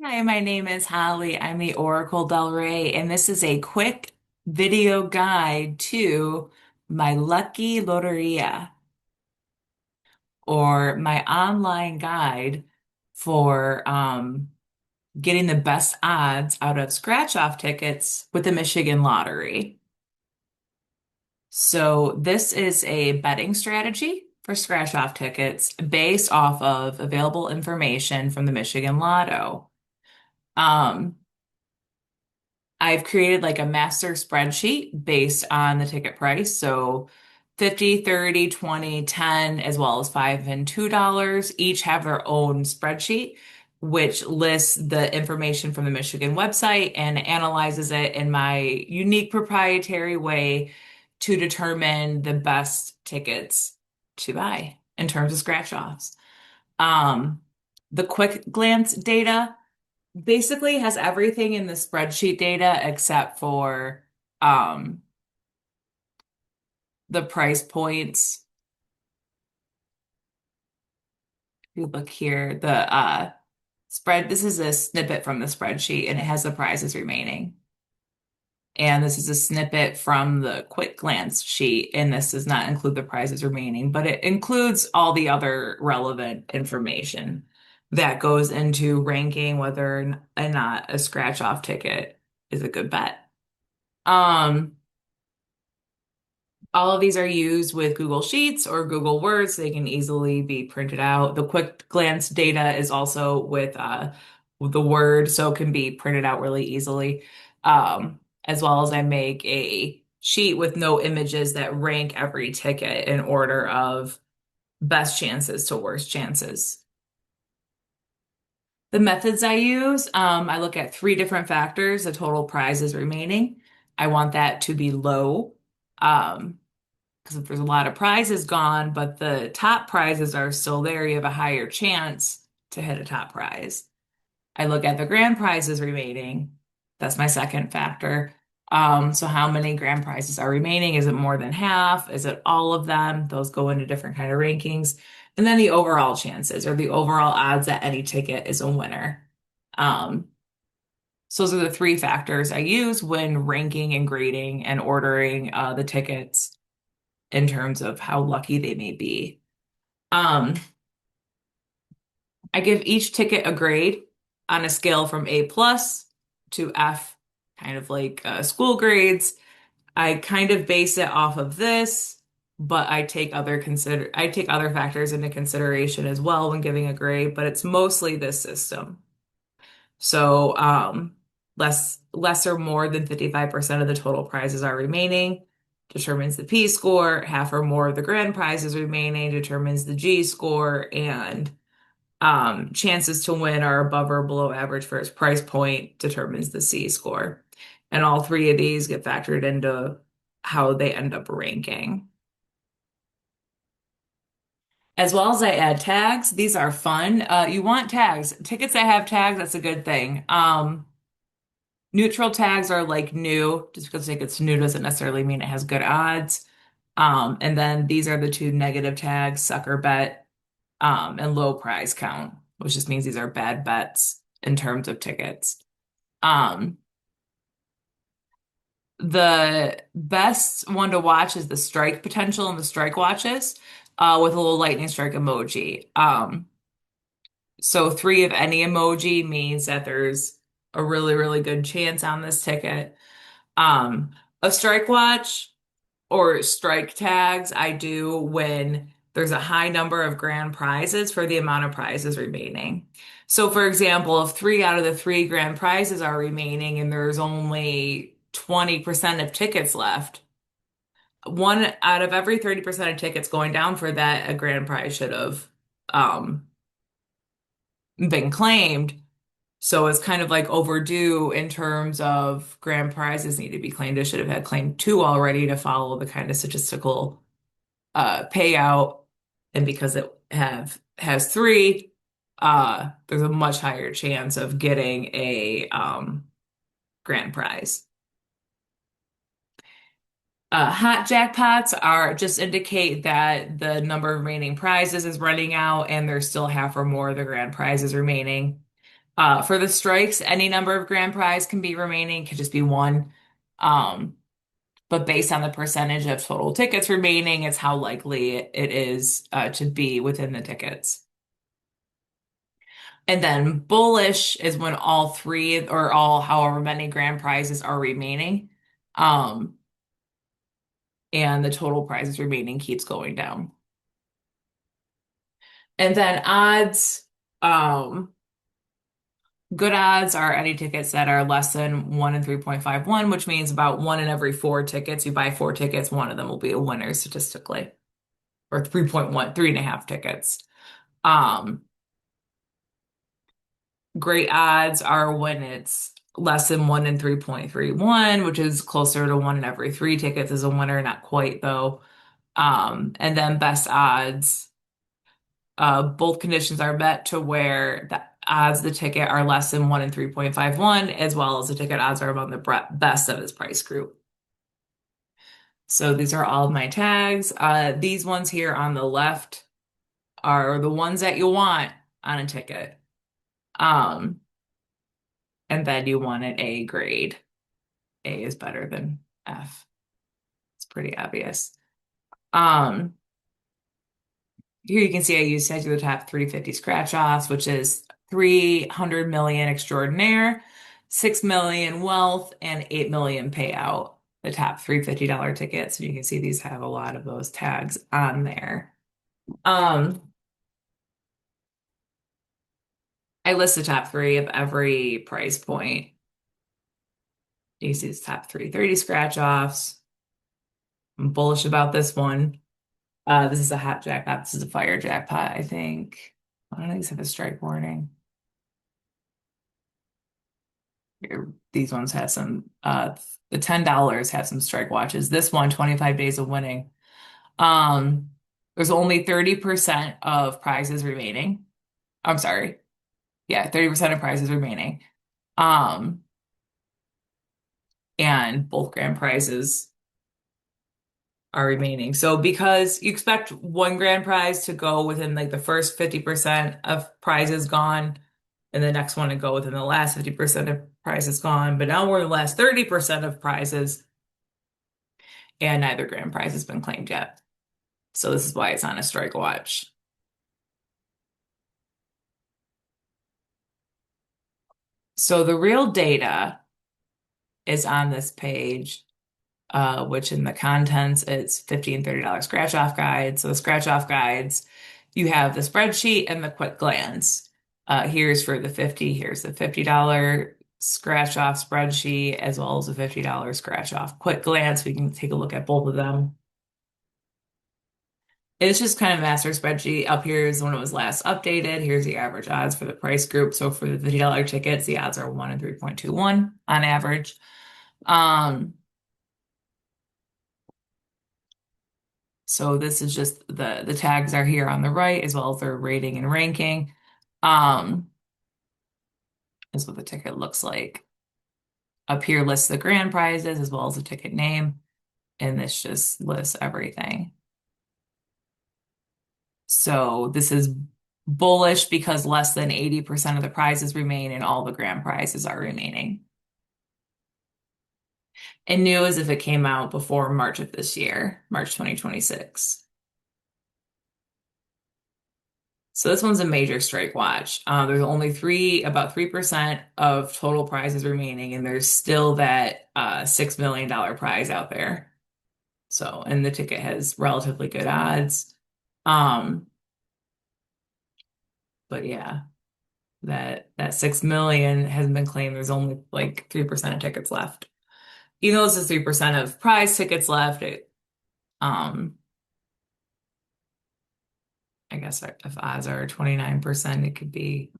Hi, my name is Holly. I'm the Oracle Delray, and this is a quick video guide to my lucky Lotería, or my online guide for getting the best odds out of scratch-off tickets with the Michigan Lottery. So this is a betting strategy for scratch-off tickets based off of available information from the Michigan Lotto. Um, I've created like a master spreadsheet based on the ticket price. So 50, 30, 20, 10, as well as 5 and $2 each have their own spreadsheet, which lists the information from the Michigan website and analyzes it in my unique proprietary way to determine the best tickets to buy in terms of scratch offs. Um, the quick glance data basically has everything in the spreadsheet data except for um the price points. If you look here, the spread, this is a snippet from the spreadsheet and it has the prizes remaining. And this is a snippet from the quick glance sheet, and this does not include the prizes remaining, but it includes all the other relevant information that goes into ranking whether or not a scratch off ticket is a good bet. Um, All of these are used with Google Sheets or Google Words. So they can easily be printed out. The quick glance data is also with the Word, so it can be printed out really easily. As well as I make a sheet with no images that rank every ticket in order of best chances to worst chances. The methods I use, I look at three different factors. The total prizes remaining. I want that to be low. Um, because if there's a lot of prizes gone, but the top prizes are still there, you have a higher chance to hit a top prize. I look at the grand prizes remaining. That's my second factor. So how many grand prizes are remaining? Is it more than half? Is it all of them? Those go into different kind of rankings. And then the overall chances or the overall odds that any ticket is a winner. Um, so those are the three factors I use when ranking and grading and ordering the tickets in terms of how lucky they may be. Um, I give each ticket a grade on a scale from A plus to F, kind of like school grades. I kind of base it off of this, but I take other factors into consideration as well when giving a grade, but it's mostly this system. So less or more than 55% of the total prizes are remaining determines the P score, half or more of the grand prizes remaining determines the G score, and chances to win are above or below average for its price point determines the C score. And all three of these get factored into how they end up ranking. As well as I add tags. These are fun. You want tags. Tickets that have tags, that's a good thing. Neutral tags are like new. Just because a ticket's new doesn't necessarily mean it has good odds. And then these are the two negative tags, sucker bet, and low prize count, which just means these are bad bets in terms of tickets. Um, the best one to watch is the strike potential and the strike watches, with a little lightning strike emoji. So three of any emoji means that there's a really, really good chance on this ticket. Um, a strike watch or strike tags I do when there's a high number of grand prizes for the amount of prizes remaining. So, for example, if three out of the three grand prizes are remaining and there's only 20% of tickets left, one out of every 30% of tickets going down for that, a grand prize should have um, been claimed. So it's kind of like overdue in terms of grand prizes need to be claimed. It should have had claim two already to follow the kind of statistical payout. And because it have has three, there's a much higher chance of getting a grand prize. Hot jackpots are just indicate that the number of remaining prizes is running out and there's still half or more of the grand prizes remaining. For the strikes, any number of grand prize can be remaining, could just be one. Um, but based on the percentage of total tickets remaining, it's how likely it is to be within the tickets. And then bullish is when all three or all however many grand prizes are remaining. Um, and the total prizes remaining keeps going down. And then odds, um, good odds are any tickets that are less than 1 in 3.51, which means about one in every four tickets. You buy four tickets, one of them will be a winner statistically, or 3.1, 3.5 tickets. Um, Great odds are when it's less than 1 in 3.31, which is closer to one in every three tickets is a winner, not quite though. And then best odds, both conditions are met to where the odds of the ticket are less than 1 in 3.51, as well as the ticket odds are among the best of its price group. So these are all of my tags. These ones here on the left are the ones that you want on a ticket. Um, and then you want an A grade. A is better than F. It's pretty obvious. Um, Here you can see I used to do the top 350 scratch offs, which is 300 million extraordinaire, 6 million wealth, and 8 million payout. The top $350 tickets. And you can see these have a lot of those tags on there. Um, I list the top three of every price point. You see these top 330 scratch offs. I'm bullish about this one. This is a hot jackpot. This is a fire jackpot, I think. I don't think these have a strike warning. These ones have some, the $10 have some strike watches. This one, 25 days of winning. Um, there's only 30% of prizes remaining. I'm sorry. Yeah, 30% of prizes remaining. Um, and both grand prizes are remaining. So because you expect one grand prize to go within like the first 50% of prizes gone, and the next one to go within the last 50% of prizes gone. But now we're in the last 30% of prizes, and neither grand prize has been claimed yet. So this is why it's on a strike watch. So the real data is on this page, which in the contents it's $50 and $30 scratch off guides. So the scratch off guides, you have the spreadsheet and the quick glance. Here's for the 50, here's the $50 scratch off spreadsheet, as well as a $50 scratch off quick glance. We can take a look at both of them. It's just kind of master spreadsheet. Up here is when it was last updated. Here's the average odds for the price group. So for the $50 tickets, the odds are 1 in 3.21 on average. Um, so this is just the tags are here on the right, as well as their rating and ranking. Um, is what the ticket looks like. Up here lists the grand prizes as well as the ticket name, and this just lists everything. So this is bullish because less than 80% of the prizes remain and all the grand prizes are remaining. And new as if it came out before March of this year, March 2026. So this one's a major strike watch. There's only about 3% of total prizes remaining, and there's still that $6 million prize out there. So, and the ticket has relatively good odds. Um, but yeah, that 6 million hasn't been claimed. There's only like 3% of tickets left. Even though this is 3% of prize tickets left, um, I guess if odds are 29%, it could be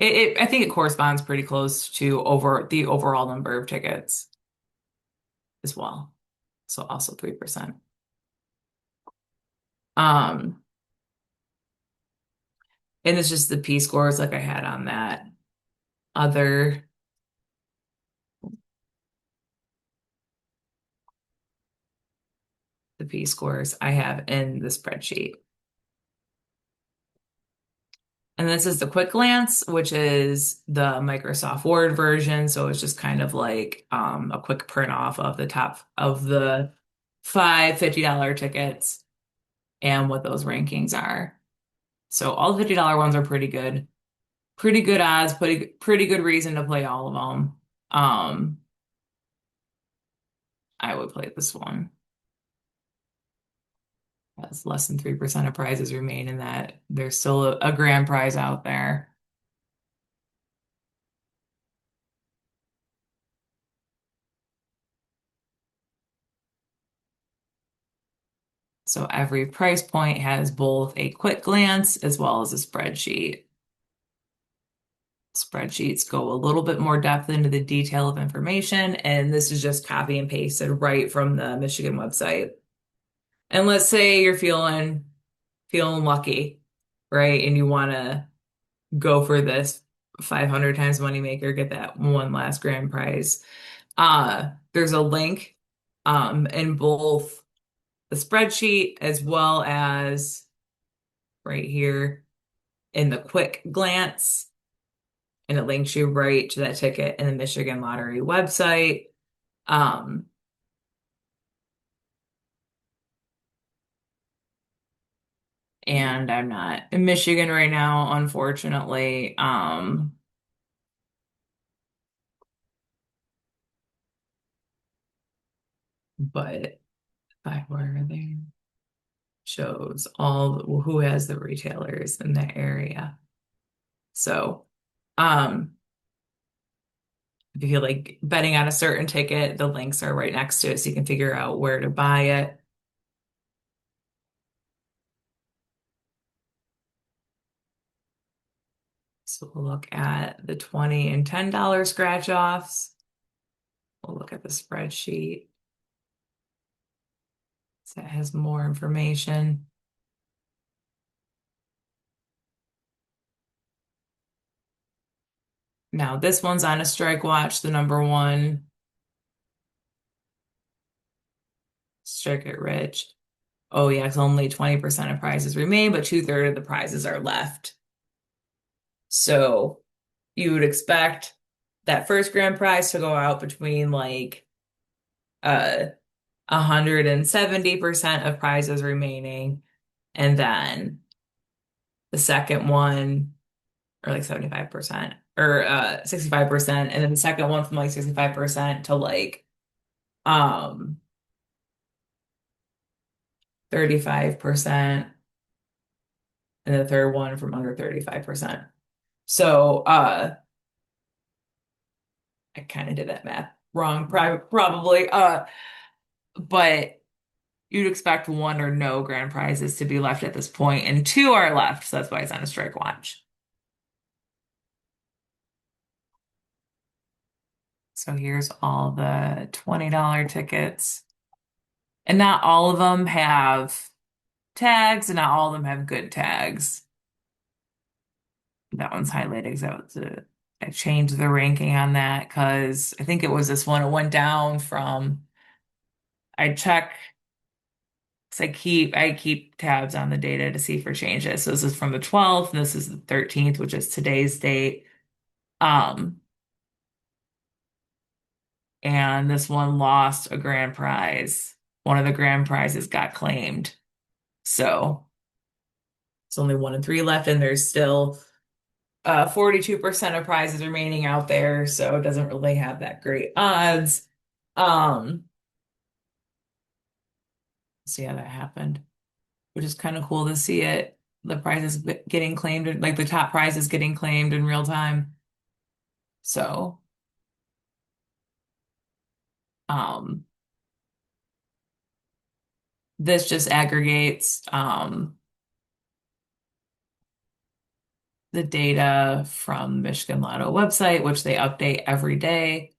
I think it corresponds pretty close to over the overall number of tickets as well. So also 3%. Um, and it's just the P scores like I had on that other the P scores I have in the spreadsheet. And this is the Quick Glance, which is the Microsoft Word version. So it's just kind of like a quick print off of the top of the five $50 tickets and what those rankings are. So all the $50 ones are pretty good. Pretty good odds, pretty good reason to play all of them. Um, I would play this one. That's less than 3% of prizes remain in that. There's still a grand prize out there. So every price point has both a quick glance as well as a spreadsheet. Spreadsheets go a little bit more depth into the detail of information, and this is just copy and pasted right from the Michigan website. And let's say you're feeling lucky, right? And you want to go for this 500 times moneymaker, get that one last grand prize. There's a link in both the spreadsheet as well as right here in the quick glance, and it links you right to that ticket in the Michigan Lottery website. Um, and I'm not in Michigan right now, unfortunately. But where are they? Shows all who has the retailers in that area. So, um, if you feel like betting on a certain ticket, the links are right next to it, so you can figure out where to buy it. So we'll look at the 20 and $10 scratch offs. We'll look at the spreadsheet. So it has more information. Now this one's on a strike watch, the number one, strike it rich. Oh yeah, it's only 20% of prizes remain, but two-thirds of the prizes are left. So you would expect that first grand prize to go out between like 170% of prizes remaining, and then the second one, or like 75%, or 65%, and then the second one from like 65% to like 35%, and the third one from under 35%. So I kind of did that math wrong, probably. But you'd expect one or no grand prizes to be left at this point, and two are left, so that's why it's on a strike watch. So here's all the $20 tickets. And not all of them have tags, and not all of them have good tags. That one's highlighted because I changed the ranking on that because I think it was this one. It went down from, I check, 'cause I keep tabs on the data to see for changes. So this is from the 12th, and this is the 13th, which is today's date. Um, and this one lost a grand prize. One of the grand prizes got claimed. So it's only one and three left, and there's still 42% of prizes remaining out there, so it doesn't really have that great odds. Um, so yeah, that happened, which is kind of cool to see it. The prizes getting claimed, like the top prizes getting claimed in real time. So, um, this just aggregates the data from Michigan Lotto website, which they update every day.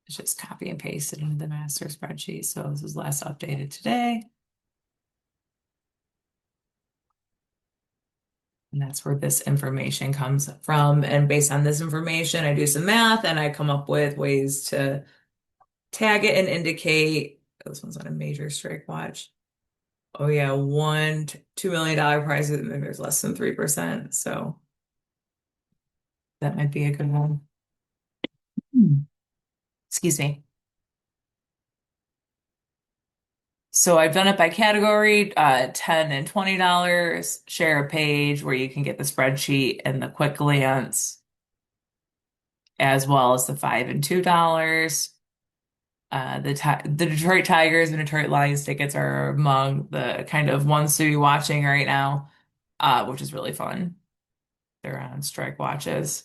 It's just copy and paste it into the master spreadsheet. So this was last updated today. And that's where this information comes from. And based on this information, I do some math and I come up with ways to tag it and indicate This one's on a major strike watch. Oh yeah, $2 million prizes, and then there's less than 3%. So that might be a good one. Hmm. Excuse me. So I've done it by category, $10 and $20, share a page where you can get the spreadsheet and the quick glance, as well as the $5 and $2. The Detroit Tigers and Detroit Lions tickets are among the kind of ones to be watching right now, which is really fun. They're on strike watches.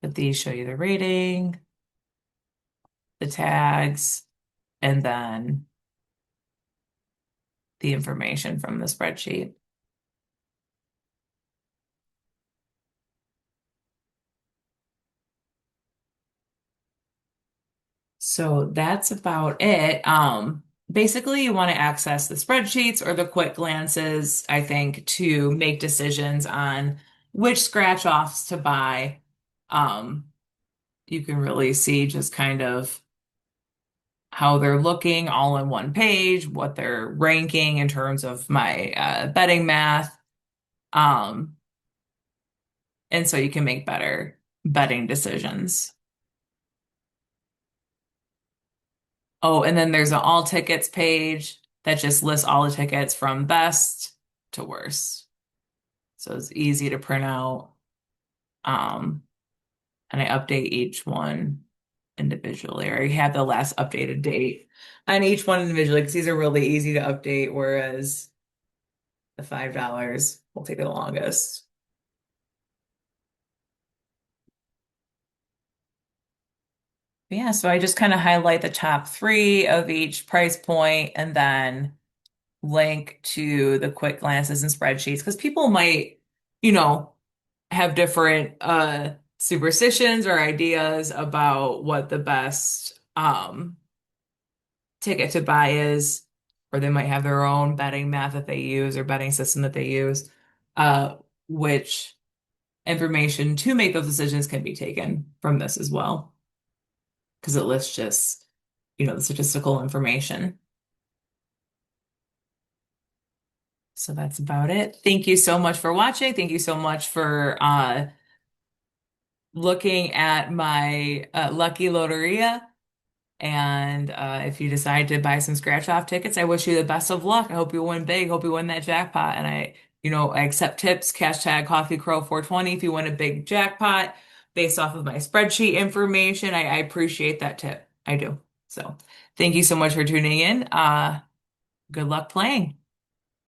But these show you the rating, the tags, and then the information from the spreadsheet. So that's about it. Basically, you want to access the spreadsheets or the quick glances, I think, to make decisions on which scratch offs to buy. Um, you can really see just kind of how they're looking all in one page, what they're ranking in terms of my betting math. Um, and so you can make better betting decisions. Oh, and then there's an all tickets page that just lists all the tickets from best to worst. So it's easy to print out. Um, and I update each one individually, or I have the last updated date on each one individually because these are really easy to update, whereas the $5 will take the longest. But yeah, so I just kind of highlight the top three of each price point and then link to the quick glances and spreadsheets because people might, you know, have different superstitions or ideas about what the best ticket to buy is, or they might have their own betting math that they use or betting system that they use, which information to make those decisions can be taken from this as well, because it lists just, the statistical information. So that's about it. Thank you so much for watching. Thank you so much for looking at my lucky Loteria. And if you decide to buy some scratch off tickets, I wish you the best of luck. I hope you win big. Hope you win that jackpot. And I accept tips, hashtag Coffee Crow 420 if you win a big jackpot based off of my spreadsheet information. I appreciate that tip. I do. So thank you so much for tuning in. Good luck playing.